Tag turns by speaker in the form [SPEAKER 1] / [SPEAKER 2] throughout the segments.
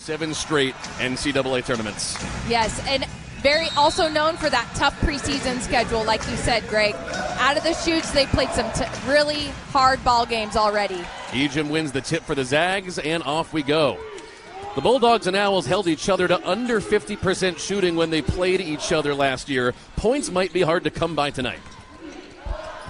[SPEAKER 1] 7 straight NCAA tournaments.
[SPEAKER 2] Yes, and very also known for that tough preseason schedule, like you said, Greg. Out of the chutes, they played some really hard ball games already.
[SPEAKER 1] Ejim wins the tip for the Zags, and off we go. The Bulldogs and Owls held each other to under 50% shooting when they played each other last year. Points might be hard to come by tonight.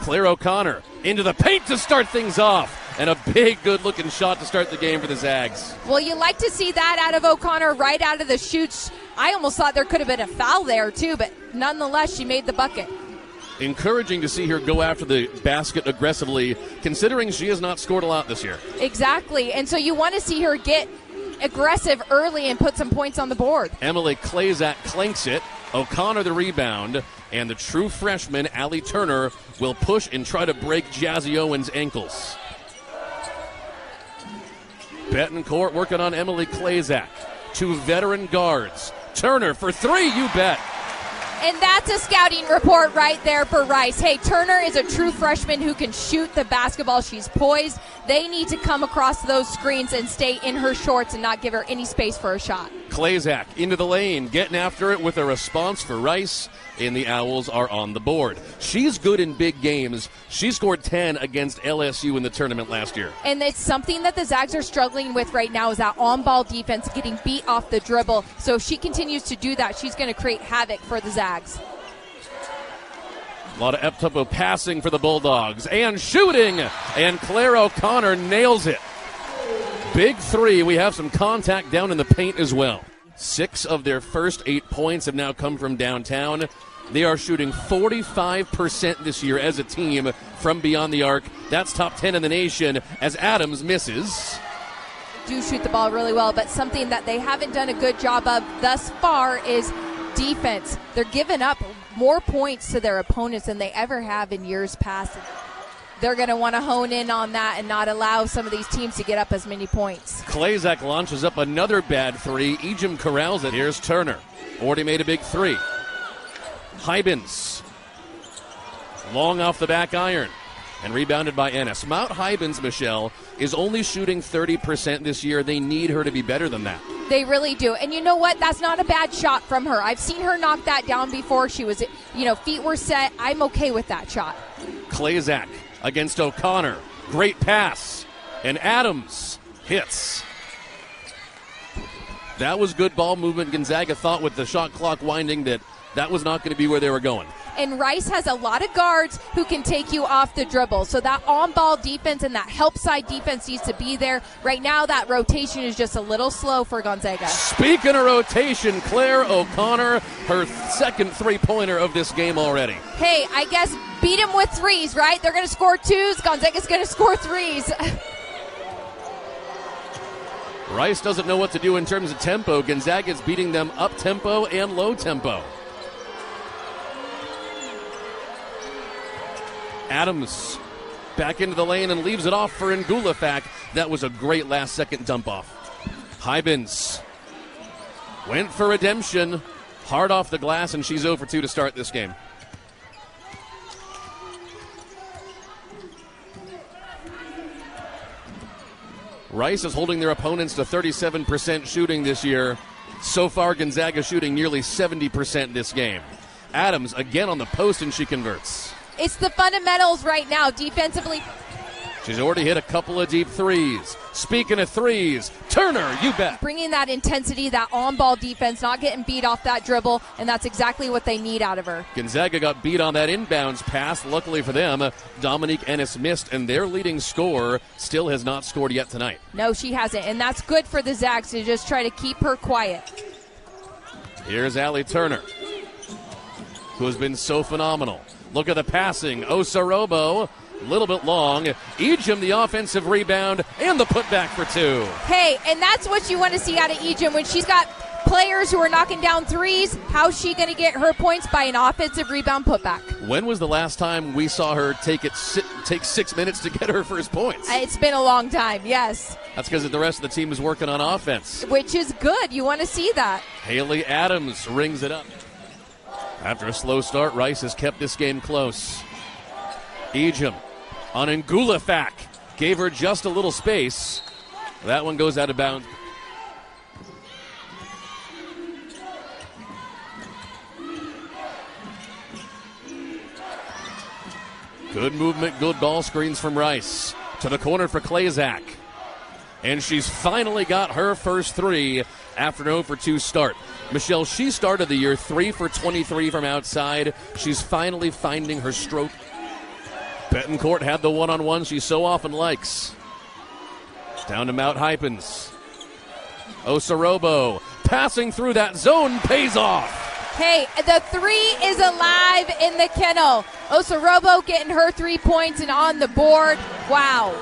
[SPEAKER 1] Claire O'Connor into the paint to start things off. And a big, good-looking shot to start the game for the Zags.
[SPEAKER 2] Well, you like to see that out of O'Connor right out of the chutes. I almost thought there could have been a foul there, too, but nonetheless, she made the bucket.
[SPEAKER 1] Encouraging to see her go after the basket aggressively, considering she has not scored a lot this year.
[SPEAKER 2] Exactly, and so you want to see her get aggressive early and put some points on the board.
[SPEAKER 1] Emily Klazak clanks it. O'Connor the rebound, and the true freshman, Allie Turner, will push and try to break Jazzy Owens' ankles. Betancourt working on Emily Klazak. 2 veteran guards. Turner for 3, you bet.
[SPEAKER 2] And that's a scouting report right there for Rice. Hey, Turner is a true freshman who can shoot the basketball. She's poised. They need to come across those screens and stay in her shorts and not give her any space for a shot.
[SPEAKER 1] Klazak into the lane, getting after it with a response for Rice, and the Owls are on the board. She's good in big games. She scored 10 against LSU in the tournament last year.
[SPEAKER 2] And it's something that the Zags are struggling with right now is that on-ball defense, getting beat off the dribble. So if she continues to do that, she's going to create havoc for the Zags.
[SPEAKER 1] A lot of up-tempo passing for the Bulldogs, and shooting, and Claire O'Connor nails it. Big 3. We have some contact down in the paint as well. 6 of their first 8 points have now come from downtown. They are shooting 45% this year as a team from beyond the arc. That's top 10 in the nation as Adams misses.
[SPEAKER 2] Do shoot the ball really well, but something that they haven't done a good job of thus far is defense. They're giving up more points to their opponents than they ever have in years past. They're going to want to hone in on that and not allow some of these teams to get up as many points.
[SPEAKER 1] Klazak launches up another bad 3. Ejim corrals it. Here's Turner. Already made a big 3. Hybens. Long off the back iron. And rebounded by Ennis. Mount Hybens, Michelle, is only shooting 30% this year. They need her to be better than that.
[SPEAKER 2] They really do. And you know what? That's not a bad shot from her. I've seen her knock that down before. She was, feet were set. I'm okay with that shot.
[SPEAKER 1] Klazak against O'Connor. Great pass. And Adams hits. That was good ball movement. Gonzaga thought with the shot clock winding that was not going to be where they were going.
[SPEAKER 2] And Rice has a lot of guards who can take you off the dribble. So that on-ball defense and that help side defense needs to be there. Right now, that rotation is just a little slow for Gonzaga.
[SPEAKER 1] Speaking of rotation, Claire O'Connor, her second 3-pointer of this game already.
[SPEAKER 2] Hey, I guess beat them with 3s, right? They're going to score 2s. Gonzaga's going to score 3s.
[SPEAKER 1] Rice doesn't know what to do in terms of tempo. Gonzaga's beating them up tempo and low tempo. Adams back into the lane and leaves it off for Ngulafak. That was a great last-second dump-off. Hybens went for redemption. Hard off the glass, and she's 0 for 2 to start this game. Rice is holding their opponents to 37% shooting this year. So far, Gonzaga shooting nearly 70% this game. Adams again on the post, and she converts.
[SPEAKER 2] It's the fundamentals right now, defensively.
[SPEAKER 1] She's already hit a couple of deep 3s. Speaking of 3s, Turner, you bet.
[SPEAKER 2] Bringing that intensity, that on-ball defense, not getting beat off that dribble, and that's exactly what they need out of her.
[SPEAKER 1] Gonzaga got beat on that inbounds pass. Luckily for them, Dominique Ennis missed, and their leading scorer still has not scored yet tonight.
[SPEAKER 2] No, she hasn't, and that's good for the Zags to just try to keep her quiet.
[SPEAKER 1] Here's Allie Turner, who has been so phenomenal. Look at the passing. Osorobo, a little bit long. Ejim, the offensive rebound, and the putback for 2.
[SPEAKER 2] Hey, and that's what you want to see out of Ejim when she's got players who are knocking down 3s. How's she going to get her points? By an offensive rebound putback.
[SPEAKER 1] When was the last time we saw her take 6 minutes to get her first points?
[SPEAKER 2] It's been a long time, yes.
[SPEAKER 1] That's because the rest of the team is working on offense.
[SPEAKER 2] Which is good. You want to see that.
[SPEAKER 1] Hailey Adams rings it up. After a slow start, Rice has kept this game close. Ejim on Ngulafak. Gave her just a little space. That one goes out of bounds. Good movement, good ball screens from Rice. To the corner for Klazak. And she's finally got her first three after an 0-for-2 start. Michelle, she started the year 3 for 23 from outside. She's finally finding her stroke. Betancourt had the one-on-one she so often likes. Down to Mount Hypens. Osorobo passing through that zone pays off.
[SPEAKER 2] Hey, the three is alive in the kennel. Osorobo getting her 3 points and on the board. Wow.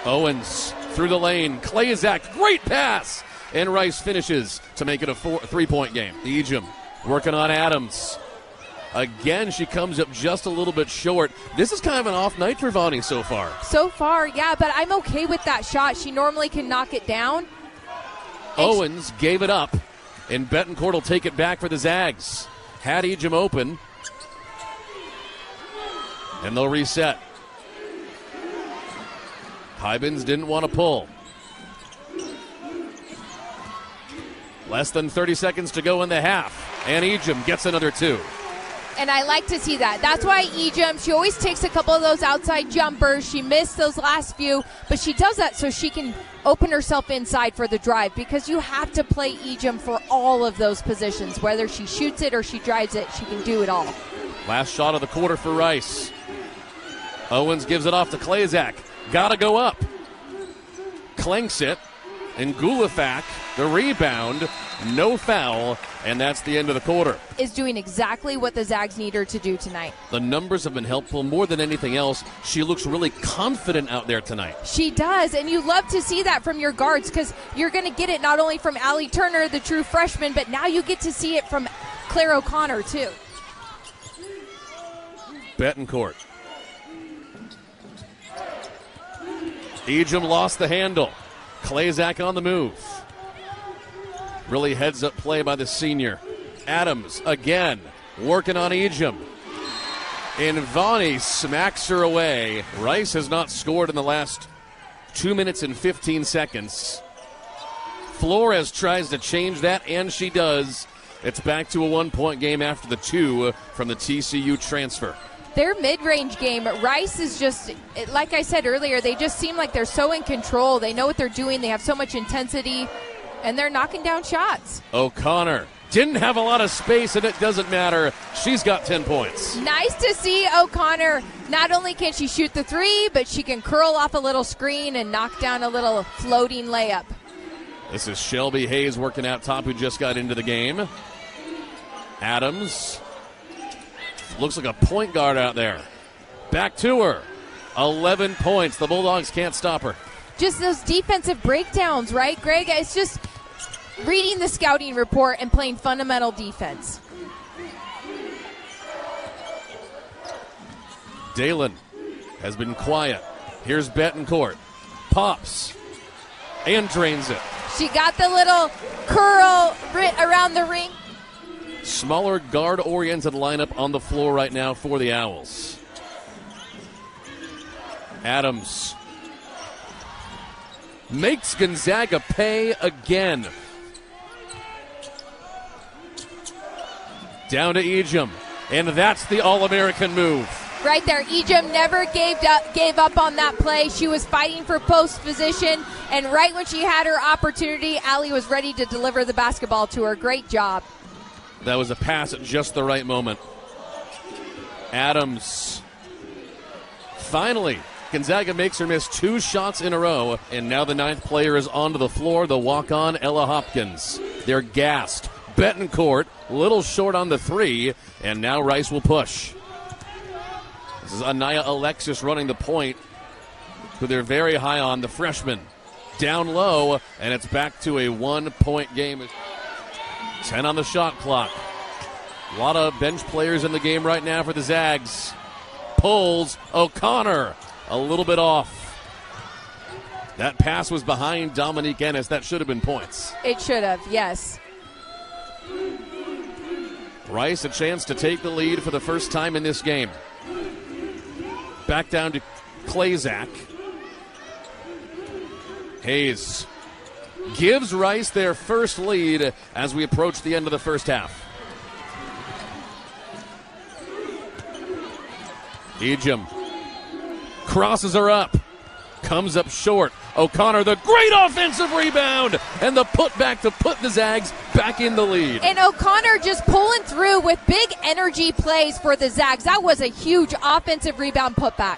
[SPEAKER 1] Owens through the lane. Klazak, great pass. And Rice finishes to make it a 3-point game. Ejim working on Adams. Again, she comes up just a little bit short. This is kind of an off night for Vonnie so far.
[SPEAKER 2] So far, yeah, but I'm okay with that shot. She normally can knock it down.
[SPEAKER 1] Owens gave it up, and Betancourt will take it back for the Zags. Had Ejim open, and they'll reset. Hybens didn't want to pull. Less than 30 seconds to go in the half, and Ejim gets another 2.
[SPEAKER 2] And I like to see that. That's why Ejim, she always takes a couple of those outside jumpers. She missed those last few, but she does that so she can open herself inside for the drive, because you have to play Ejim for all of those positions. Whether she shoots it or she drives it, she can do it all.
[SPEAKER 1] Last shot of the quarter for Rice. Owens gives it off to Klazak. Gotta go up. Clanks it. And Gulafak, the rebound, no foul, and that's the end of the quarter.
[SPEAKER 2] Is doing exactly what the Zags need her to do tonight.
[SPEAKER 1] The numbers have been helpful more than anything else. She looks really confident out there tonight.
[SPEAKER 2] She does, and you love to see that from your guards, because you're going to get it not only from Allie Turner, the true freshman, but now you get to see it from Claire O'Connor, too.
[SPEAKER 1] Betancourt. Ejim lost the handle. Klazak on the move. Really heads-up play by the senior. Adams again working on Ejim. And Vonnie smacks her away. Rice has not scored in the last 2 minutes and 15 seconds. Flores tries to change that, and she does. It's back to a 1-point game after the 2 from the TCU transfer.
[SPEAKER 2] Their mid-range game, Rice is just, like I said earlier, they just seem like they're so in control. They know what they're doing. They have so much intensity, and they're knocking down shots.
[SPEAKER 1] O'Connor didn't have a lot of space, and it doesn't matter. She's got 10 points.
[SPEAKER 2] Nice to see O'Connor. Not only can she shoot the 3, but she can curl off a little screen and knock down a little floating layup.
[SPEAKER 1] This is Shelby Hayes working out top, who just got into the game. Adams. Looks like a point guard out there. Back to her. 11 points. The Bulldogs can't stop her.
[SPEAKER 2] Just those defensive breakdowns, right, Greg? It's just reading the scouting report and playing fundamental defense.
[SPEAKER 1] Dalen has been quiet. Here's Betancourt. Pops. And drains it.
[SPEAKER 2] She got the little curl around the ring.
[SPEAKER 1] Smaller guard-oriented lineup on the floor right now for the Owls. Adams makes Gonzaga pay again. Down to Ejim, and that's the All-American move.
[SPEAKER 2] Right there, Ejim never gave up on that play. She was fighting for post position, and right when she had her opportunity, Allie was ready to deliver the basketball to her. Great job.
[SPEAKER 1] That was a pass at just the right moment. Adams. Finally, Gonzaga makes her miss 2 shots in a row, and now the 9th player is onto the floor, the walk-on Ella Hopkins. They're gassed. Betancourt, little short on the 3, and now Rice will push. This is Anaya Alexis running the point, who they're very high on, the freshman. Down low, and it's back to a 1-point game. 10 on the shot clock. A lot of bench players in the game right now for the Zags. Pulls. O'Connor a little bit off. That pass was behind Dominique Ennis. That should have been points.
[SPEAKER 2] It should have, yes.
[SPEAKER 1] Rice a chance to take the lead for the first time in this game. Back down to Klazak. Hayes gives Rice their first lead as we approach the end of the first half. Ejim crosses her up. Comes up short. O'Connor, the great offensive rebound, and the putback to put the Zags back in the lead.
[SPEAKER 2] And O'Connor just pulling through with big energy plays for the Zags. That was a huge offensive rebound putback.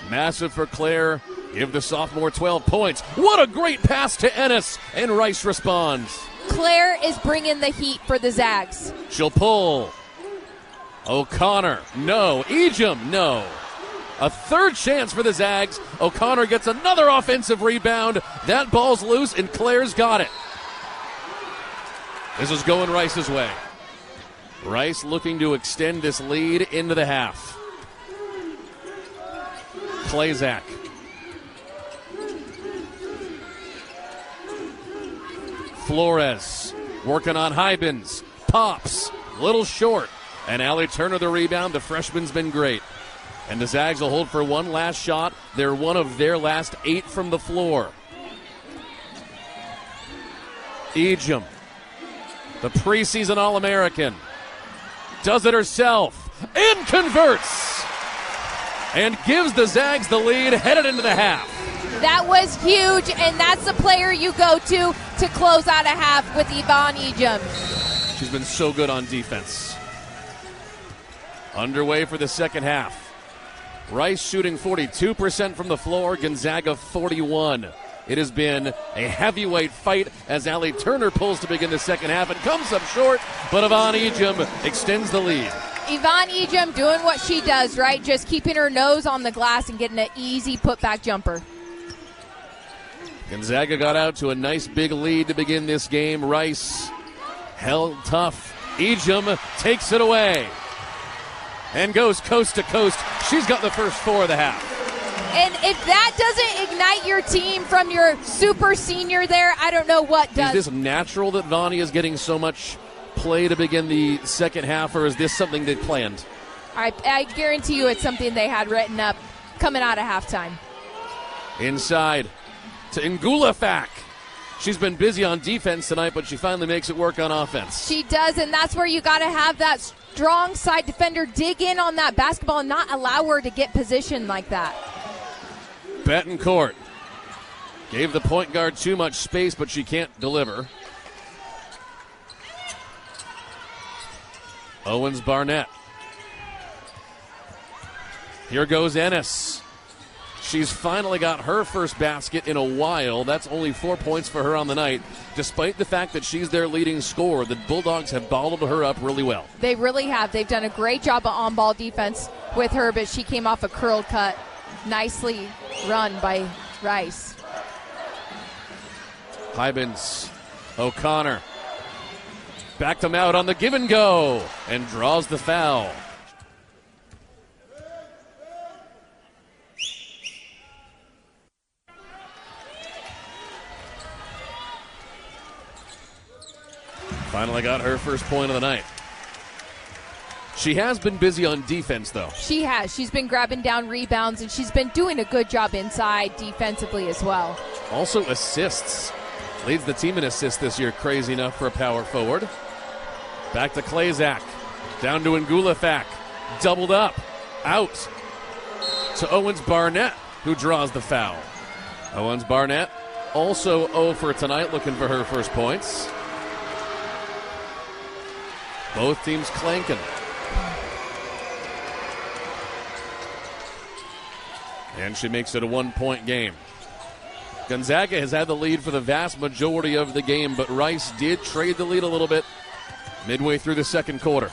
[SPEAKER 1] Massive for Claire. Give the sophomore 12 points. What a great pass to Ennis, and Rice responds.
[SPEAKER 2] Claire is bringing the heat for the Zags.
[SPEAKER 1] She'll pull. O'Connor, no. Ejim, no. A third chance for the Zags. O'Connor gets another offensive rebound. That ball's loose, and Claire's got it. This is going Rice's way. Rice looking to extend this lead into the half. Klazak. Flores working on Hybens. Pops. Little short. And Allie Turner the rebound. The freshman's been great. And the Zags will hold for one last shot. They're one of their last 8 from the floor. Ejim, the preseason All-American, does it herself and converts. And gives the Zags the lead headed into the half.
[SPEAKER 2] That was huge, and that's the player you go to close out a half with Yvonne Ejim.
[SPEAKER 1] She's been so good on defense. Underway for the second half. Rice shooting 42% from the floor, Gonzaga 41%. It has been a heavyweight fight as Allie Turner pulls to begin the second half and comes up short, but Yvonne Ejim extends the lead.
[SPEAKER 2] Yvonne Ejim doing what she does, right? Just keeping her nose on the glass and getting an easy putback jumper.
[SPEAKER 1] Gonzaga got out to a nice big lead to begin this game. Rice held tough. Ejim takes it away and goes coast to coast. She's got the first 4 of the half.
[SPEAKER 2] And if that doesn't ignite your team from your super senior there, I don't know what does.
[SPEAKER 1] Is this natural that Vonnie is getting so much play to begin the second half, or is this something they planned?
[SPEAKER 2] I guarantee you it's something they had written up coming out of halftime.
[SPEAKER 1] Inside to Ngulafak. She's been busy on defense tonight, but she finally makes it work on offense.
[SPEAKER 2] She does, and that's where you got to have that strong side defender dig in on that basketball and not allow her to get positioned like that.
[SPEAKER 1] Betancourt gave the point guard too much space, but she can't deliver. Owens Barnett. Here goes Ennis. She's finally got her first basket in a while. That's only 4 points for her on the night. Despite the fact that she's their leading scorer, the Bulldogs have bottled her up really well.
[SPEAKER 2] They really have. They've done a great job of on-ball defense with her, but she came off a curled cut. Nicely run by Rice.
[SPEAKER 1] Hybens, O'Connor. Backed them out on the give and go and draws the foul. Finally got her first point of the night. She has been busy on defense, though.
[SPEAKER 2] She has. She's been grabbing down rebounds, and she's been doing a good job inside defensively as well.
[SPEAKER 1] Also assists. Leads the team in assists this year. Crazy enough for a power forward. Back to Klazak. Down to Ngulafak. Doubled up. Out to Owens Barnett, who draws the foul. Owens Barnett also 0 for tonight, looking for her first points. Both teams clanking. And she makes it a 1-point game. Gonzaga has had the lead for the vast majority of the game, but Rice did trade the lead a little bit midway through the second quarter.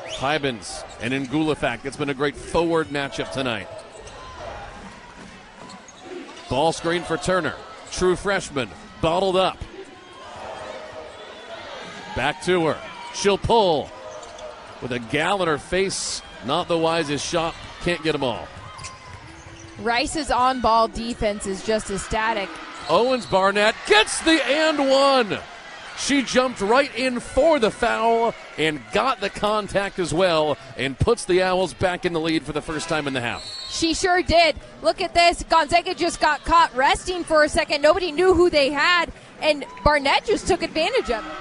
[SPEAKER 1] Hybens and Ngulafak. It's been a great forward matchup tonight. Ball screen for Turner. True freshman. Bottled up. Back to her. She'll pull. With a gal in her face. Not the wisest shot. Can't get them all.
[SPEAKER 2] Rice's on-ball defense is just ecstatic.
[SPEAKER 1] Owens Barnett gets the and one. She jumped right in for the foul and got the contact as well and puts the Owls back in the lead for the first time in the half.
[SPEAKER 2] She sure did. Look at this. Gonzaga just got caught resting for a second. Nobody knew who they had, and Barnett just took advantage of it.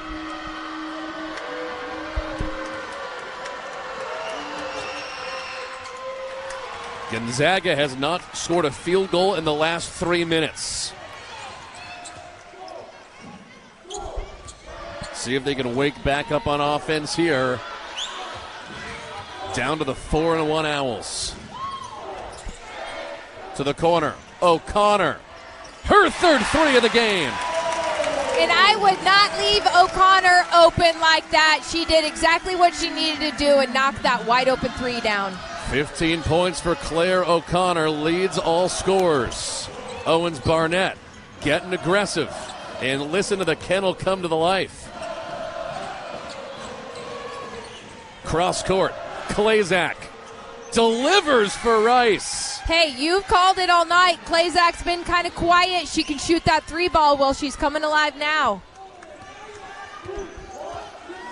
[SPEAKER 1] Gonzaga has not scored a field goal in the last 3 minutes. See if they can wake back up on offense here. Down to the 4-1 Owls. To the corner. O'Connor. Her third three of the game.
[SPEAKER 2] And I would not leave O'Connor open like that. She did exactly what she needed to do and knocked that wide open three down.
[SPEAKER 1] 15 points for Claire O'Connor, leads all scorers. Owens Barnett getting aggressive. And listen to the kennel come to the life. Cross court. Klazak delivers for Rice.
[SPEAKER 2] Hey, you've called it all night. Klazak's been kind of quiet. She can shoot that three ball. Well, she's coming alive now.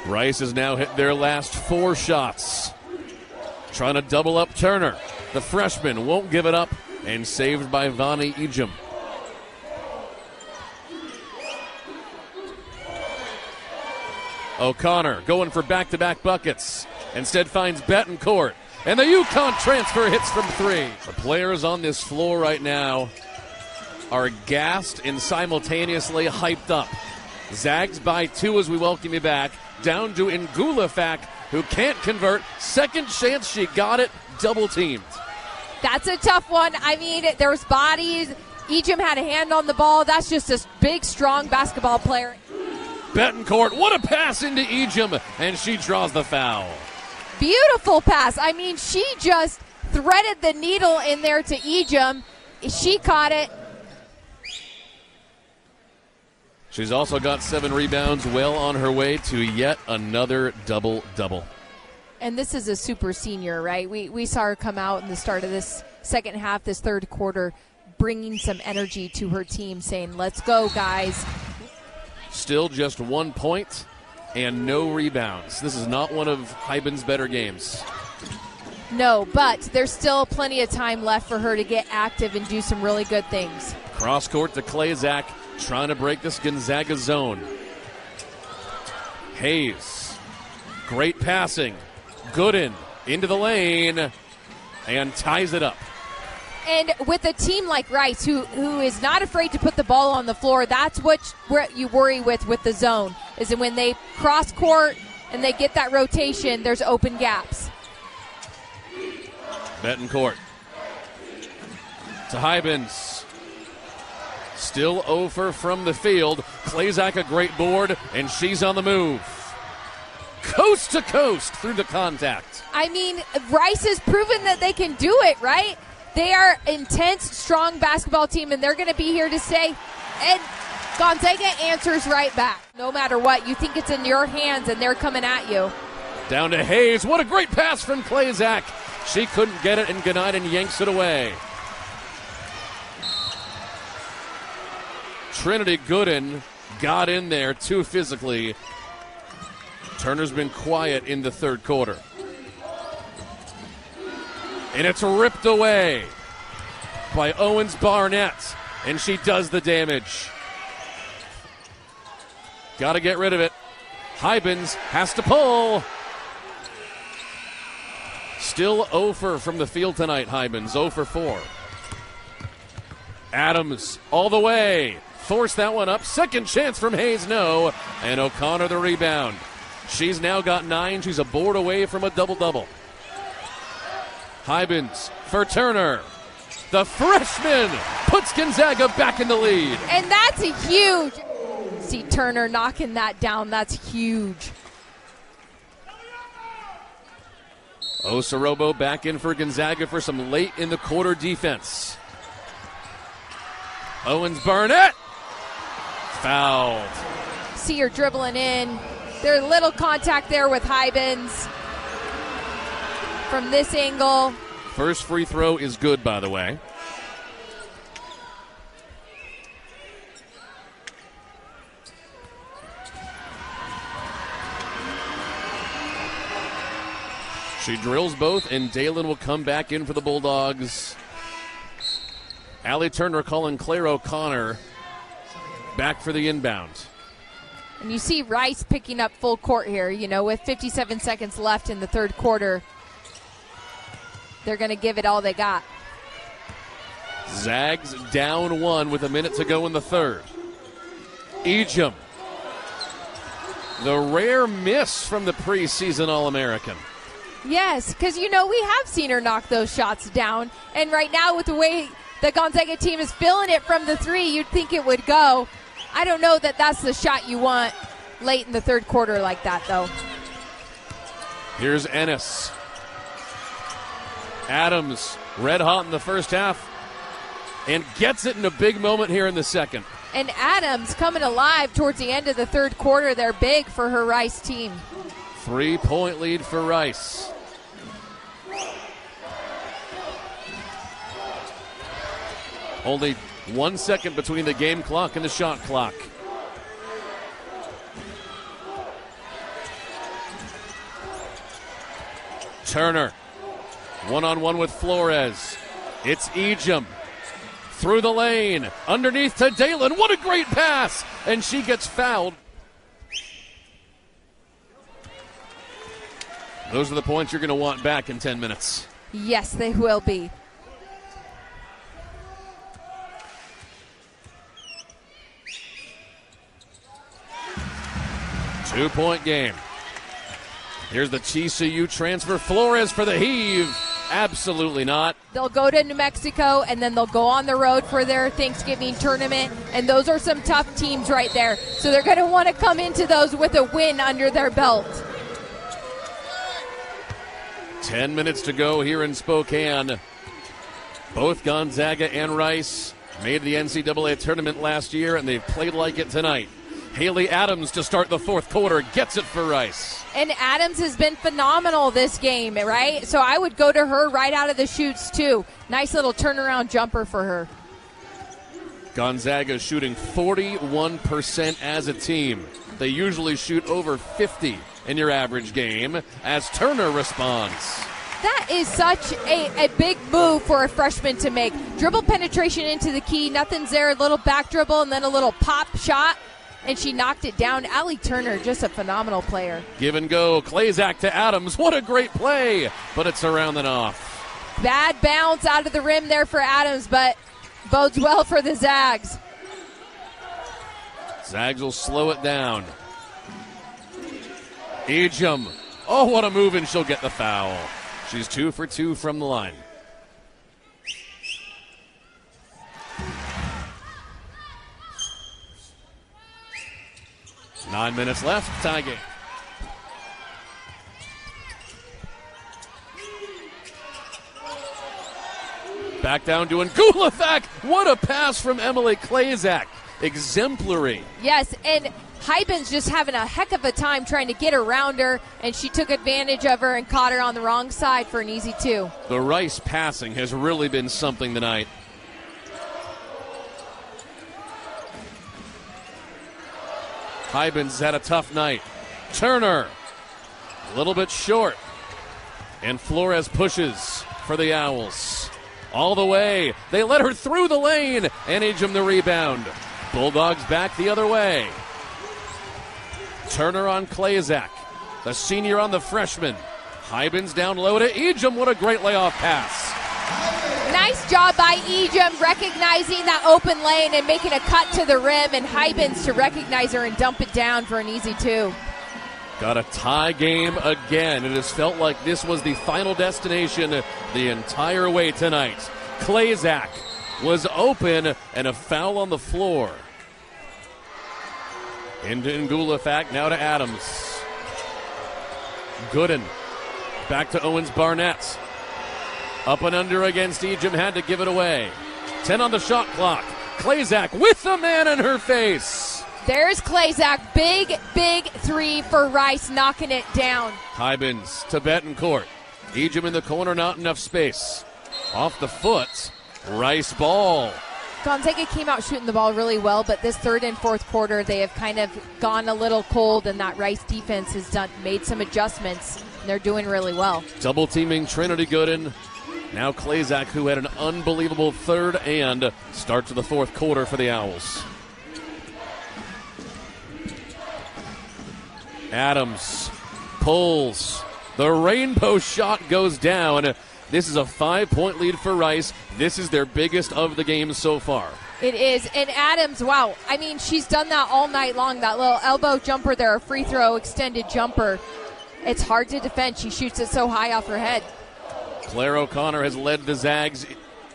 [SPEAKER 1] Rice has now hit their last 4 shots. Trying to double up Turner. The freshman won't give it up, and saved by Yvonne Ejim. O'Connor going for back-to-back buckets. Instead finds Betancourt. And the UConn transfer hits from 3. The players on this floor right now are gassed and simultaneously hyped up. Zags by 2 as we welcome you back. Down to Ngulafak, who can't convert. Second chance, she got it. Double teamed.
[SPEAKER 2] That's a tough one. I mean, there's bodies. Ejim had a hand on the ball. That's just a big, strong basketball player.
[SPEAKER 1] Betancourt, what a pass into Ejim, and she draws the foul.
[SPEAKER 2] Beautiful pass. I mean, she just threaded the needle in there to Ejim. She caught it.
[SPEAKER 1] She's also got 7 rebounds, well on her way to yet another double-double.
[SPEAKER 2] And this is a super senior, right? We saw her come out in the start of this second half, this third quarter, bringing some energy to her team, saying, let's go, guys.
[SPEAKER 1] Still just 1 point and no rebounds. This is not one of Hyben's better games.
[SPEAKER 2] No, but there's still plenty of time left for her to get active and do some really good things.
[SPEAKER 1] Cross court to Klazak, trying to break this Gonzaga zone. Hayes, great passing. Gooden into the lane and ties it up.
[SPEAKER 2] And with a team like Rice, who is not afraid to put the ball on the floor, that's what you worry with the zone, is that when they cross court and they get that rotation, there's open gaps.
[SPEAKER 1] Betancourt to Hybens. Still over from the field. Klazak a great board, and she's on the move. Coast to coast through the contact.
[SPEAKER 2] I mean, Rice has proven that they can do it, right? They are intense, strong basketball team, and they're going to be here to stay. And Gonzaga answers right back. No matter what, you think it's in your hands, and they're coming at you.
[SPEAKER 1] Down to Hayes. What a great pass from Klazak. She couldn't get it, and Ganaiden yanks it away. Trinity Gooden got in there too physically. Turner's been quiet in the third quarter. And it's ripped away by Owens Barnett. And she does the damage. Got to get rid of it. Hybens has to pull. Still 0 from the field tonight, Hybens. 0 for 4. Adams all the way. Force that one up. Second chance from Hayes, no. And O'Connor the rebound. She's now got 9. She's a board away from a double-double. Hybens for Turner. The freshman puts Gonzaga back in the lead.
[SPEAKER 2] And that's a huge. See Turner knocking that down. That's huge.
[SPEAKER 1] Osorobo back in for Gonzaga for some late in the quarter defense. Owens Barnett. Fouled.
[SPEAKER 2] See her dribbling in. There's a little contact there with Hybens from this angle.
[SPEAKER 1] First free throw is good, by the way. She drills both, and Dalen will come back in for the Bulldogs. Allie Turner calling Claire O'Connor back for the inbound.
[SPEAKER 2] And you see Rice picking up full court here, with 57 seconds left in the third quarter. They're going to give it all they got.
[SPEAKER 1] Zags down 1 with a minute to go in the third. Ejim. The rare miss from the preseason All-American.
[SPEAKER 2] Yes, because, we have seen her knock those shots down. And right now, with the way the Gonzaga team is feeling it from the three, you'd think it would go. I don't know that that's the shot you want late in the third quarter like that, though.
[SPEAKER 1] Here's Ennis. Adams, red hot in the first half, and gets it in a big moment here in the second.
[SPEAKER 2] And Adams coming alive towards the end of the third quarter. They're big for her Rice team.
[SPEAKER 1] 3-point lead for Rice. Only 1 second between the game clock and the shot clock. Turner, one-on-one with Flores. It's Ejim. Through the lane, underneath to Dalen. What a great pass! And she gets fouled. Those are the points you're going to want back in 10 minutes.
[SPEAKER 2] Yes, they will be.
[SPEAKER 1] Two-point game. Here's the TCU transfer. Flores for the heave. Absolutely not.
[SPEAKER 2] They'll go to New Mexico, and then they'll go on the road for their Thanksgiving tournament, and those are some tough teams right there. So they're going to want to come into those with a win under their belt.
[SPEAKER 1] 10 minutes to go here in Spokane. Both Gonzaga and Rice made the NCAA tournament last year, and they've played like it tonight. Hailey Adams to start the fourth quarter gets it for Rice.
[SPEAKER 2] And Adams has been phenomenal this game, right? So I would go to her right out of the chutes, too. Nice little turnaround jumper for her.
[SPEAKER 1] Gonzaga shooting 41% as a team. They usually shoot over 50 in your average game as Turner responds.
[SPEAKER 2] That is such a big move for a freshman to make. Dribble penetration into the key, nothing's there, a little back dribble and then a little pop shot. And she knocked it down. Allie Turner, just a phenomenal player.
[SPEAKER 1] Give and go. Klazak to Adams. What a great play. But it's around and off.
[SPEAKER 2] Bad bounce out of the rim there for Adams, but bodes well for the Zags.
[SPEAKER 1] Zags will slow it down. Ejim. Oh, what a move, and she'll get the foul. She's 2 for 2 from the line. Nine minutes left, tie game. Back down to Ngulafak. What a pass from Emily Klazak. Exemplary.
[SPEAKER 2] Yes, and Hyben's just having a heck of a time trying to get around her, and she took advantage of her and caught her on the wrong side for an easy two.
[SPEAKER 1] The Rice passing has really been something tonight. Hyben's had a tough night. Turner, a little bit short. And Flores pushes for the Owls. All the way. They let her through the lane. And Ejim the rebound. Bulldogs back the other way. Turner on Klazak. The senior on the freshman. Hyben's down low to Ejim. What a great layoff pass.
[SPEAKER 2] Nice job by Ejim recognizing that open lane and making a cut to the rim, and Hyben's to recognize her and dump it down for an easy two.
[SPEAKER 1] Got a tie game again. It has felt like this was the final destination the entire way tonight. Klazak was open and a foul on the floor. Into Ngulafak, now to Adams. Gooden back to Owens Barnett. Up and under against Ejim, had to give it away. 10 on the shot clock. Klazak with the man in her face.
[SPEAKER 2] There's Klazak. Big three for Rice, knocking it down.
[SPEAKER 1] Hybens to Betancourt. Ejim in the corner, not enough space. Off the foot. Rice ball.
[SPEAKER 2] Gonzaga came out shooting the ball really well, but this third and fourth quarter, they have kind of gone a little cold, and that Rice defense has made some adjustments, and they're doing really well.
[SPEAKER 1] Double teaming Trinity Gooden. Now Klazak, who had an unbelievable third and start to the fourth quarter for the Owls. Adams pulls. The rainbow shot goes down. This is a 5-point lead for Rice. This is their biggest of the game so far.
[SPEAKER 2] It is. And Adams, wow. I mean, she's done that all night long. That little elbow jumper there, a free throw extended jumper. It's hard to defend. She shoots it so high off her head.
[SPEAKER 1] Claire O'Connor has led the Zags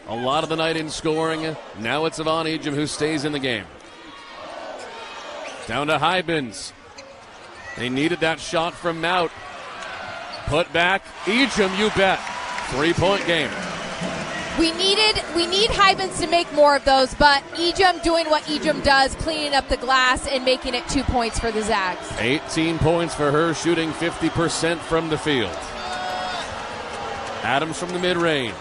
[SPEAKER 1] a lot of the night in scoring. Now it's Yvonne Ejim who stays in the game. Down to Hybens. They needed that shot from Mout. Put back. Ejim, you bet. 3-point game.
[SPEAKER 2] We need Hybens to make more of those, but Ejim doing what Ejim does, cleaning up the glass and making it 2 points for the Zags.
[SPEAKER 1] 18 points for her, shooting 50% from the field. Adams from the mid-range.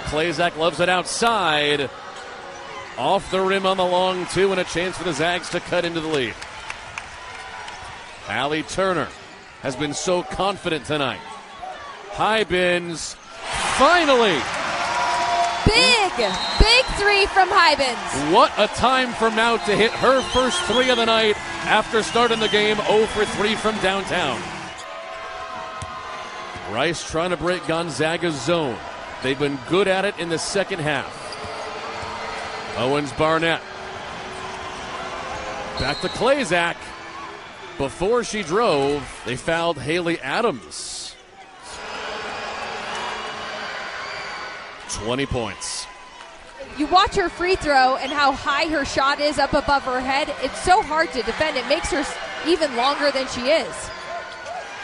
[SPEAKER 1] Klazak loves it outside. Off the rim on the long two, and a chance for the Zags to cut into the lead. Allie Turner has been so confident tonight. Hybens, finally!
[SPEAKER 2] Big three from Hybens.
[SPEAKER 1] What a time for Mout to hit her first three of the night after starting the game 0 for 3 from downtown. Rice trying to break Gonzaga's zone. They've been good at it in the second half. Owens Barnett. Back to Klazak. Before she drove, they fouled Hailey Adams. 20 points.
[SPEAKER 2] You watch her free throw and how high her shot is up above her head. It's so hard to defend. It makes her even longer than she is.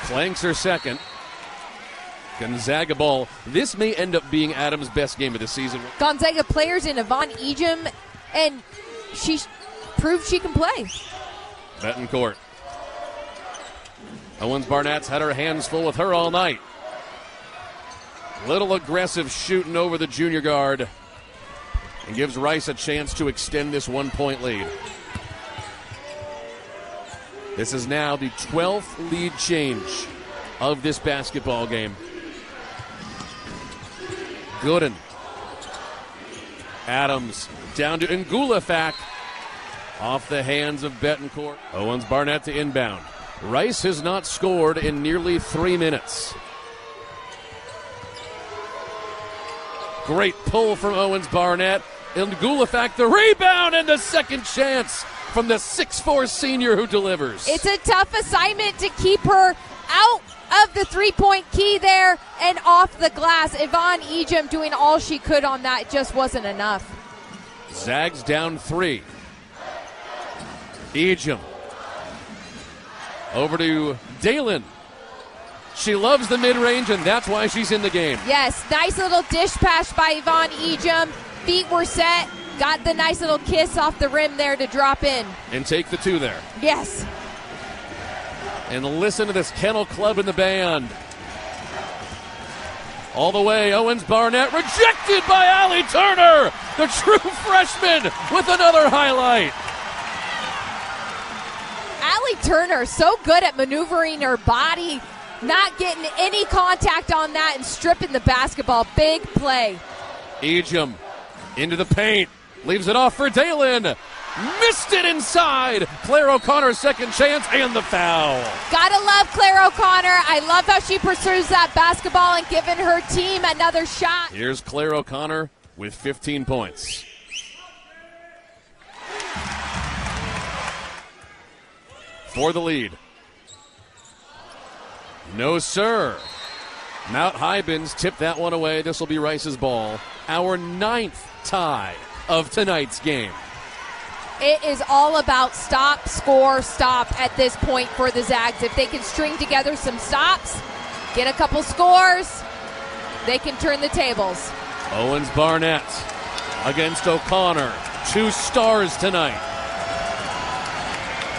[SPEAKER 1] Clanks her second. Gonzaga ball. This may end up being Adams' best game of the season.
[SPEAKER 2] Gonzaga players in Yvonne Ejim, and she proved she can play.
[SPEAKER 1] Betancourt. Owens Barnett's had her hands full with her all night. Little aggressive shooting over the junior guard and gives Rice a chance to extend this 1-point lead. This is now the 12th lead change of this basketball game. Gooden. Adams down to Ngulafak. Off the hands of Betancourt. Owens Barnett to inbound. Rice has not scored in nearly 3 minutes. Great pull from Owens Barnett. And Ngulafak the rebound and the second chance from the 6'4 senior who delivers.
[SPEAKER 2] It's a tough assignment to keep her out of the 3-point key there and off the glass. Yvonne Ejim doing all she could on that. It just wasn't enough.
[SPEAKER 1] Zags down 3. Ejim. Over to Dalen. She loves the mid-range, and that's why she's in the game.
[SPEAKER 2] Yes, nice little dish pass by Yvonne Ejim. Feet were set. Got the nice little kiss off the rim there to drop in.
[SPEAKER 1] And take the 2 there.
[SPEAKER 2] Yes.
[SPEAKER 1] And listen to this Kennel Club in the band. All the way, Owens Barnett rejected by Allie Turner, the true freshman, with another highlight.
[SPEAKER 2] Allie Turner, so good at maneuvering her body, not getting any contact on that and stripping the basketball. Big play.
[SPEAKER 1] Ejim into the paint, leaves it off for Dalen. Missed it inside. Claire O'Connor's second chance and the foul.
[SPEAKER 2] Gotta love Claire O'Connor. I love how she pursues that basketball and giving her team another shot.
[SPEAKER 1] Here's Claire O'Connor with 15 points. For the lead. No, sir. Mount Hybens tipped that one away. This will be Rice's ball. Our 9th tie of tonight's game.
[SPEAKER 2] It is all about stop, score, stop at this point for the Zags. If they can string together some stops, get a couple scores, they can turn the tables.
[SPEAKER 1] Owens Barnett against O'Connor. 2 stars tonight.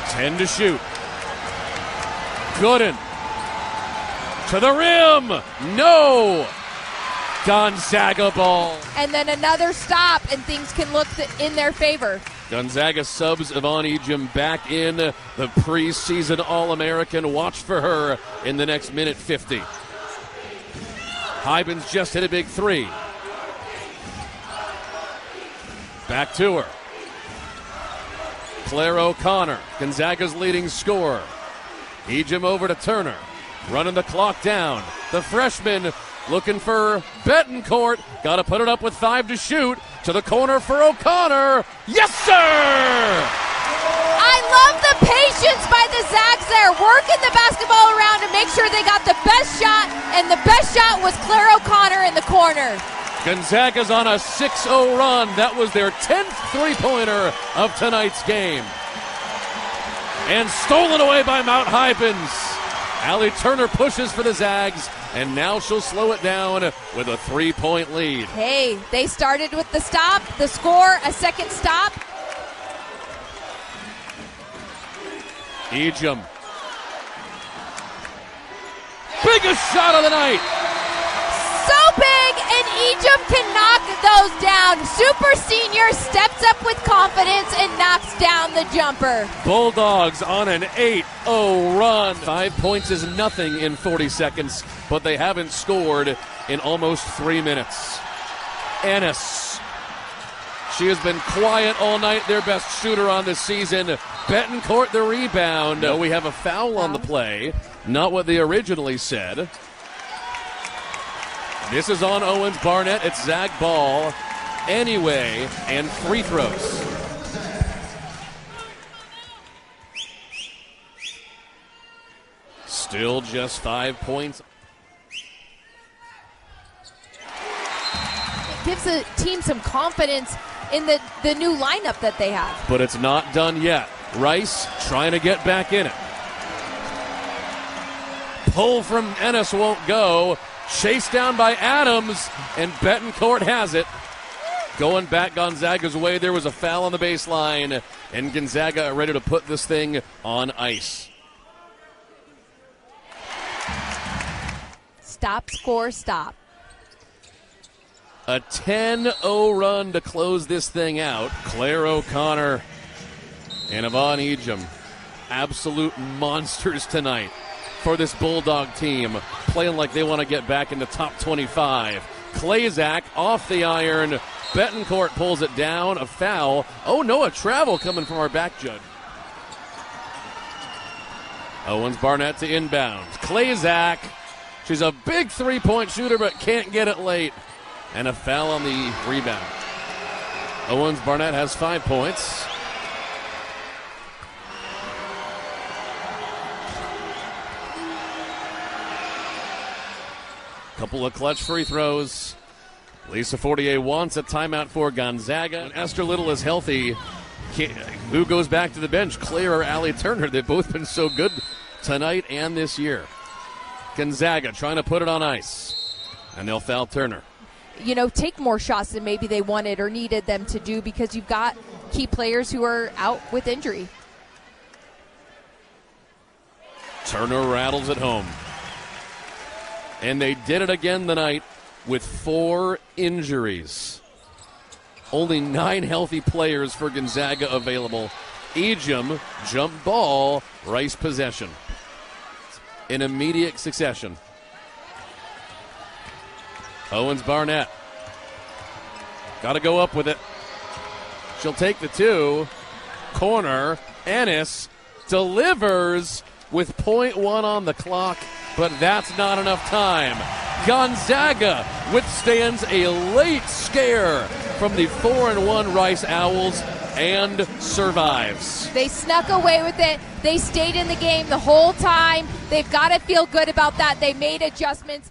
[SPEAKER 1] 10 to shoot. Gooden to the rim. No. Gonzaga ball.
[SPEAKER 2] And then another stop, and things can look in their favor.
[SPEAKER 1] Gonzaga subs Yvonne Ejim back in, the preseason All-American. Watch for her in the next minute 50. Hybens just hit a big 3. Back to her. Claire O'Connor, Gonzaga's leading scorer. Ejim over to Turner, running the clock down. The freshman Looking for Betancourt. Got to put it up with 5 to shoot. To the corner for O'Connor. Yes, sir!
[SPEAKER 2] I love the patience by the Zags there, working the basketball around to make sure they got the best shot, and the best shot was Claire O'Connor in the corner.
[SPEAKER 1] Gonzaga's on a 6-0 run. That was their 10th three-pointer of tonight's game. And stolen away by Mount Hypens. Allie Turner pushes for the Zags, and now she'll slow it down with a 3-point lead.
[SPEAKER 2] Hey, they started with the stop, the score, a second stop.
[SPEAKER 1] Ejim. Biggest shot of the night.
[SPEAKER 2] So big, and Ejim can knock those down. Super senior steps up with confidence and knocks down the jumper.
[SPEAKER 1] Bulldogs on an 8-0 run. 5 points is nothing in 40 seconds, but they haven't scored in almost 3 minutes. Ennis. She has been quiet all night, their best shooter on this season. Betancourt the rebound. No, we have a foul on the play. Not what they originally said. This is on Owens Barnett. It's Zag ball anyway, and free throws. Still just 5 points.
[SPEAKER 2] It gives the team some confidence in the new lineup that they have.
[SPEAKER 1] But it's not done yet. Rice trying to get back in it. Pull from Ennis won't go. Chased down by Adams, and Betancourt has it. Going back Gonzaga's way, there was a foul on the baseline, and Gonzaga ready to put this thing on ice.
[SPEAKER 2] Stop, score, stop.
[SPEAKER 1] A 10-0 run to close this thing out. Claire O'Connor and Yvonne Ejim, absolute monsters tonight for this Bulldog team, playing like they want to get back in the top 25. Klazak off the iron. Betancourt pulls it down. A foul. Oh, no, a travel coming from our back judge. Owens Barnett to inbound. Klazak. She's a big three-point shooter, but can't get it late. And a foul on the rebound. Owens Barnett has 5 points. Couple of clutch free throws. Lisa Fortier wants a timeout for Gonzaga. When Esther Little is healthy, who goes back to the bench? Claire or Allie Turner? They've both been so good tonight and this year. Gonzaga trying to put it on ice. And they'll foul Turner.
[SPEAKER 2] You know, take more shots than maybe they wanted or needed them to do because you've got key players who are out with injury.
[SPEAKER 1] Turner rattles it home. And they did it again tonight with 4 injuries. Only 9 healthy players for Gonzaga available. Ejim, jump ball, Rice possession. In immediate succession. Owens Barnett. Got to go up with it. She'll take the 2. Corner. Ennis delivers with 0.1 on the clock, but that's not enough time. Gonzaga withstands a late scare from the 4-1 Rice Owls and survives.
[SPEAKER 2] They snuck away with it. They stayed in the game the whole time. They've got to feel good about that. They made adjustments.